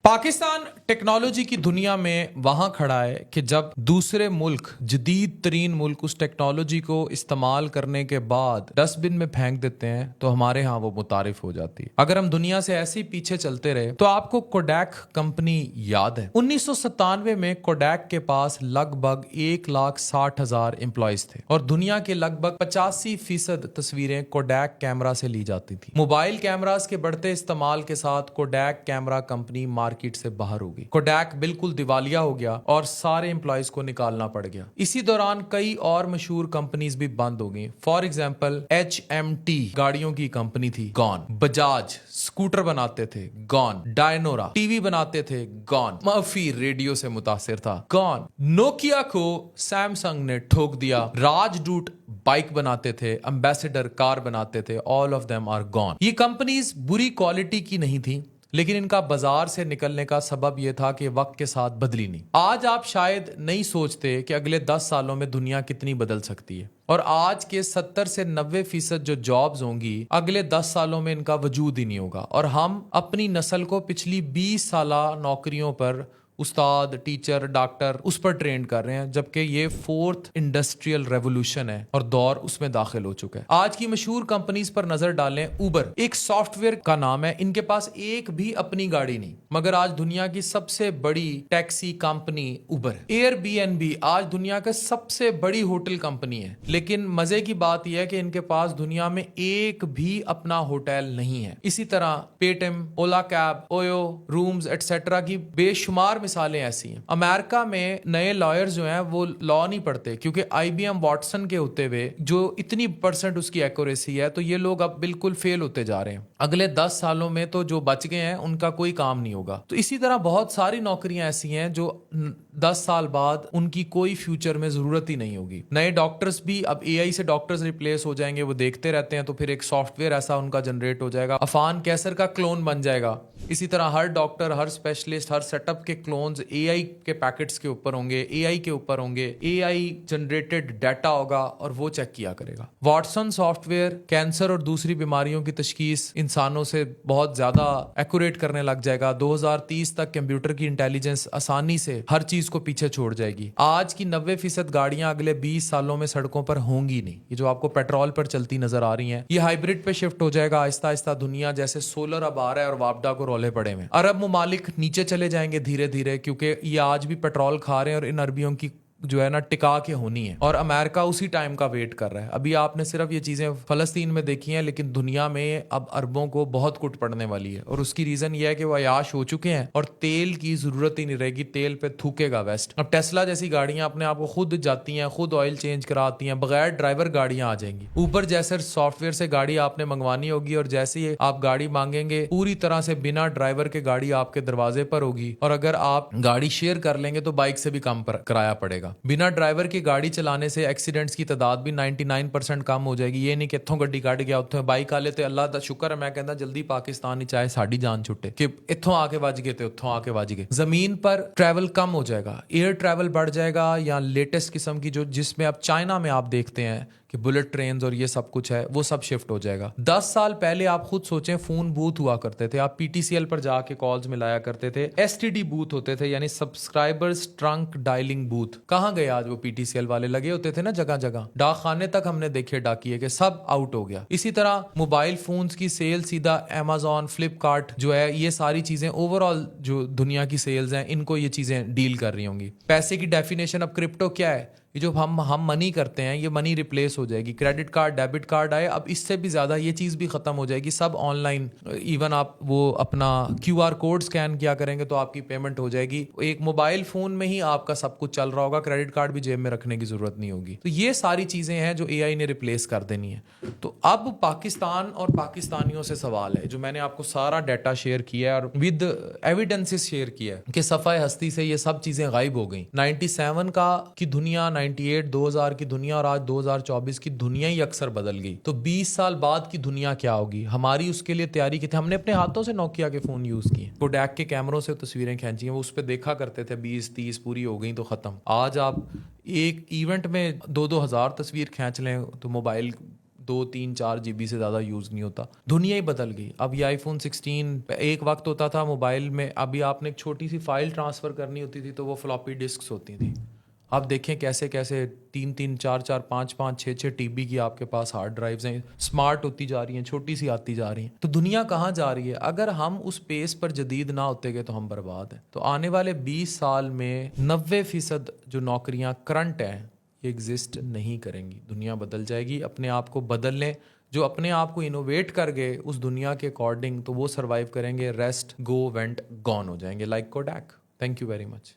Pakistan technology की दुनिया में वहां खड़ा है कि जब दूसरे मुल्क जदीद तरीन मुल्क उस टेक्नोलॉजी को इस्तेमाल करने के बाद डस्टबिन में फेंक देते हैं तो हमारे यहाँ वो मुतारिफ हो जाती है। अगर हम दुनिया से ऐसे ही पीछे चलते रहे तो आपको कोडैक कंपनी याद है। 1997 में कोडैक के पास लगभग 1,60,000 एम्प्लॉयज थे और दुनिया के लगभग 85% तस्वीरें कोडैक कैमरा से ली जाती थी। मोबाइल कैमरास के बढ़ते इस्तेमाल के साथ कोडैक कैमरा कंपनी मार्केट से बाहर हो गई। कोडैक बिल्कुल दिवालिया हो गया और सारे एम्प्लॉयज को निकालना पड़ गया। इसी दौरान कई और मशहूर कंपनीज भी बंद हो गई। फॉर एग्जाम्पल HMT गाड़ियों की कंपनी थी, गॉन। बजाज स्कूटर बनाते थे, गॉन। डायनोरा टीवी बनाते थे, गॉन। मर्फी रेडियो से मुतासिर था, गॉन। नोकिया को सैमसंग ने ठोक दिया। राजडूट बाइक बनाते थे, एम्बेसडर कार बनाते थे, all of them are gone. ये कंपनीज बुरी क्वालिटी की नहीं थी, लेकिन इनका बाजार से निकलने का सबब यह था कि वक्त के साथ बदली नहीं। आज आप शायद नहीं सोचते कि अगले 10 सालों में दुनिया कितनी बदल सकती है और आज के 70 से 90% जो जॉब्स होंगी अगले 10 सालों में इनका वजूद ही नहीं होगा और हम अपनी नस्ल को पिछली 20 साला नौकरियों पर उस्ताद, टीचर, डॉक्टर उस पर ट्रेन कर रहे हैं, जबकि ये 4th इंडस्ट्रियल रेवोल्यूशन है और दौर उसमें दाखिल हो चुका है। आज की मशहूर कंपनीज पर नजर डालें। उबर एक सॉफ्टवेयर का नाम है, इनके पास एक भी अपनी गाड़ी नहीं, मगर आज दुनिया की सबसे बड़ी टैक्सी कंपनी उबर है। एयरबीएनबी आज दुनिया का सबसे बड़ी होटल कंपनी है, लेकिन मजे की बात यह है कि इनके पास दुनिया में एक भी अपना होटल नहीं है। इसी तरह पेटीएम, ओला कैब, ओयो, रूम्स एटसेट्रा की बेशुमार मिसालें ऐसी हैं। अमेरिका में नए लॉयर्स जो हैं वो लॉ नहीं पढ़ते क्योंकि IBM वाटसन के होते हुए जो इतनी % उसकी एक्यूरेसी है, तो ये लोग अब बिल्कुल फेल होते जा रहे हैं। अगले 10 सालों में तो जो बच गए हैं उनका कोई काम नहीं होगा। तो इसी तरह बहुत सारी नौकरियां ऐसी हैं जो 10 साल बाद उनकी कोई फ्यूचर में जरूरत ही नहीं होगी। नए डॉक्टर्स भी अब AI से डॉक्टर्स रिप्लेस हो जाएंगे, वो देखते रहते हैं, तो फिर एक सॉफ्टवेयर ऐसा उनका जनरेट हो जाएगा, अफान कैसर का क्लोन बन जाएगा। इसी तरह हर डॉक्टर, हर स्पेशलिस्ट, हर सेटअप के क्लोन्स AI के पैकेट्स के ऊपर होंगे, AI के ऊपर होंगे, AI जनरेटेड डाटा होगा और वो चेक किया करेगा। वाटसन सॉफ्टवेयर कैंसर और दूसरी बीमारियों की तशखीस इंसानों से बहुत ज्यादा एक्यूरेट करने लग जाएगा। 2030 तक कंप्यूटर की इंटेलिजेंस आसानी से हर चीज को पीछे छोड़ जाएगी। आज की 90% गाड़ियां अगले 20 सालों में सड़कों पर होंगी नहीं। ये जो आपको पेट्रोल पर चलती नजर आ रही हैं, ये हाइब्रिड पे शिफ्ट हो जाएगा आहिस्ता आहिस्ता। दुनिया जैसे सोलर अब आ रहा है और वापडा को रोले पड़े हुए। अरब मुमालिक नीचे चले जाएंगे धीरे धीरे, क्योंकि ये आज भी पेट्रोल खा रहे हैं और इन अरबियों की जो है ना टिका के होनी है, और अमेरिका उसी टाइम का वेट कर रहा है। अभी आपने सिर्फ ये चीजें फलस्तीन में देखी हैं, लेकिन दुनिया में अब अरबों को बहुत कुट पड़ने वाली है और उसकी रीजन ये है कि वो अयाश हो चुके हैं और तेल की जरूरत ही नहीं रहेगी। तेल पे थूकेगा वेस्ट। अब टेस्ला जैसी गाड़ियां अपने आप को खुद जाती हैं, खुद ऑयल चेंज कराती हैं, बगैर ड्राइवर गाड़ियां आ जाएंगी। ऊबर जैसे सॉफ्टवेयर से गाड़ी आपने मंगवानी होगी और जैसे ही आप गाड़ी मांगेंगे पूरी तरह से बिना ड्राइवर के गाड़ी आपके दरवाजे पर होगी, और अगर आप गाड़ी शेयर कर लेंगे तो बाइक से भी कम किराया पड़ेगा। बिना ड्राइवर की गाड़ी चलाने से एक्सीडेंट्स की तादाद भी 99% कम हो जाएगी। ये नहीं कि इत्थों गड्डी कट गया उत्थों बाइक वाले ते अल्लाह दा शुक्र है, मैं कहता जल्दी पाकिस्तान ही चाहे साड़ी जान छुटे कि इत्थों आके वज गए तो उत्थों आके वज गए। जमीन पर ट्रैवल कम हो जाएगा, एयर ट्रैवल बढ़ जाएगा, या लेटेस्ट किस्म की जो जिसमें अब चाइना में आप देखते हैं कि बुलेट ट्रेन्स और ये सब कुछ है, वो सब शिफ्ट हो जाएगा। 10 साल पहले आप खुद सोचें, फोन बूथ हुआ करते थे, आप PTCL पर जाके कॉल्स मिलाया करते थे। STD बूथ होते थे, यानी सब्सक्राइबर्स ट्रंक डायलिंग बूथ। कहां गए आज वो PTCL वाले? लगे होते थे ना जगह जगह। डाक खाने तक हमने देखे डाकिए कि सब आउट हो गया। इसी तरह मोबाइल फोन्स की सेल सीधा Amazon, फ्लिपकार्ट जो है, ये सारी चीजें ओवरऑल जो दुनिया की सेल्स हैं, इनको ये चीजें डील कर रही होंगी। पैसे की डेफिनेशन अब क्रिप्टो क्या है? ये जो हम मनी करते हैं, ये मनी रिप्लेस हो जाएगी। क्रेडिट कार्ड, डेबिट कार्ड आए, अब इससे भी ज्यादा ये चीज भी खत्म हो जाएगी। सब ऑनलाइन, इवन आप वो अपना QR कोड स्कैन किया करेंगे तो आपकी पेमेंट हो जाएगी। एक मोबाइल फोन में ही आपका सब कुछ चल रहा होगा, क्रेडिट कार्ड भी जेब में रखने की जरूरत नहीं होगी। तो ये सारी चीजें हैं जो AI ने रिप्लेस कर देनी है। तो अब पाकिस्तान और पाकिस्तानियों से सवाल है, जो मैंने आपको सारा डाटा शेयर किया है और विद एविडेंसेस शेयर किया है कि सफ़ाए हस्ती से ये सब चीजें गायब हो गई। 97 का की दुनिया, 98, 2000 की दुनिया और आज 2024 की दुनिया ही अक्सर बदल गई। तो 20 साल बाद की दुनिया क्या होगी, हमारी उसके लिए तैयारी की थी। हमने अपने हाथों से नोकिया के फोन यूज किए, कोडैक के कैमरों से तस्वीरें खींची हैं, वो उस पर देखा करते थे। 20-30 पूरी हो गई तो खत्म। आज आप एक इवेंट में 2-2 हज़ार तस्वीर खींच लें तो मोबाइल 2, 3, 4 GB से ज़्यादा यूज़ नहीं होता। दुनिया ही बदल गई। अब ये iPhone 16 एक वक्त होता था मोबाइल में, अभी आपने एक छोटी सी फाइल ट्रांसफ़र करनी होती थी तो वो फ्लॉपी डिस्क्स होती थी। अब देखें कैसे कैसे 3, 3, 4, 4, 5, 5, 6, 6 TB की आपके पास हार्ड ड्राइव्स हैं, स्मार्ट होती जा रही हैं, छोटी सी आती जा रही हैं। तो दुनिया कहाँ जा रही है? अगर हम उस पेस पर जदीद ना होते गए तो हम बर्बाद हैं। तो आने वाले 20 साल में 90% जो नौकरियाँ करंट हैं ये एग्जिस्ट नहीं करेंगी। दुनिया बदल जाएगी। अपने आप को बदल लें। जो अपने आप को इनोवेट कर गए उस दुनिया के अकॉर्डिंग तो वो सर्वाइव करेंगे। रेस्ट गो वेंट गॉन हो जाएंगे like Kodak. Thank you very much.